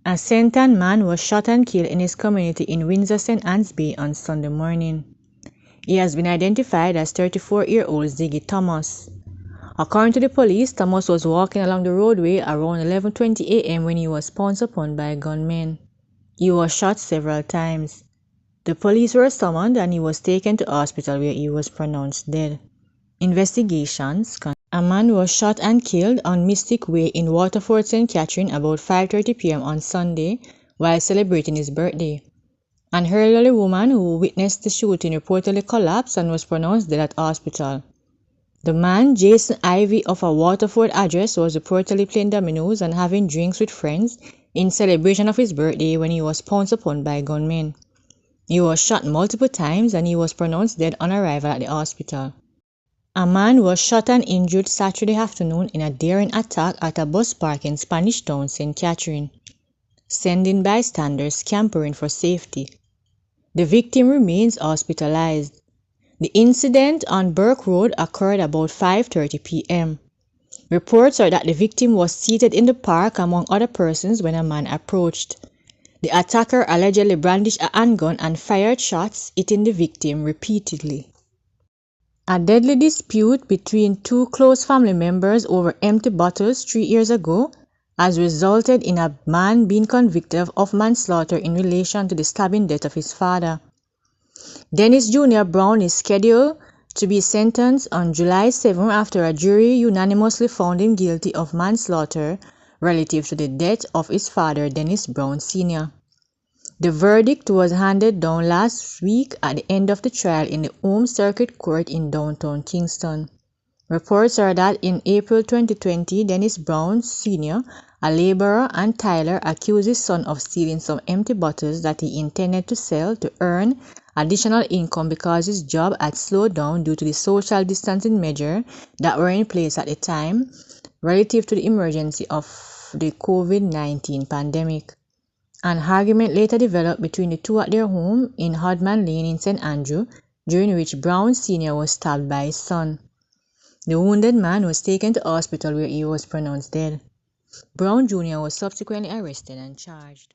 A Senton man was shot and killed in his community in Windsor St. Anne's Bay on Sunday morning. He has been identified as 34-year-old Ziggy Thomas. According to the police, Thomas was walking along the roadway around 11:20 a.m. when he was pounced upon by gunmen. He was shot several times. The police were summoned and he was taken to hospital where he was pronounced dead. Investigations. A man was shot and killed on Mystic Way in Waterford, St. Catherine about 5:30 p.m. on Sunday while celebrating his birthday. An elderly woman who witnessed the shooting reportedly collapsed and was pronounced dead at hospital. The man, Jason Ivy, of a Waterford address, was reportedly playing dominoes and having drinks with friends in celebration of his birthday when he was pounced upon by gunmen. He was shot multiple times and he was pronounced dead on arrival at the hospital. A man was shot and injured Saturday afternoon in a daring attack at a bus park in Spanish Town, St. Catherine, sending bystanders scampering for safety. The victim remains hospitalized. The incident on Burke Road occurred about 5:30 p.m. Reports are that the victim was seated in the park among other persons when a man approached. The attacker allegedly brandished a handgun and fired shots, hitting the victim repeatedly. A deadly dispute between two close family members over empty bottles 3 years ago has resulted in a man being convicted of manslaughter in relation to the stabbing death of his father. Dennis Jr. Brown is scheduled to be sentenced on July 7 after a jury unanimously found him guilty of manslaughter relative to the death of his father, Dennis Brown Sr. The verdict was handed down last week at the end of the trial in the Home Circuit Court in downtown Kingston. Reports are that in April 2020, Dennis Brown Sr., a laborer, and Tyler accused his son of stealing some empty bottles that he intended to sell to earn additional income because his job had slowed down due to the social distancing measures that were in place at the time relative to the emergency of the COVID-19 pandemic. An argument later developed between the two at their home in Hodman Lane in St. Andrew, during which Brown Sr. was stabbed by his son. The wounded man was taken to hospital where he was pronounced dead. Brown Jr. was subsequently arrested and charged.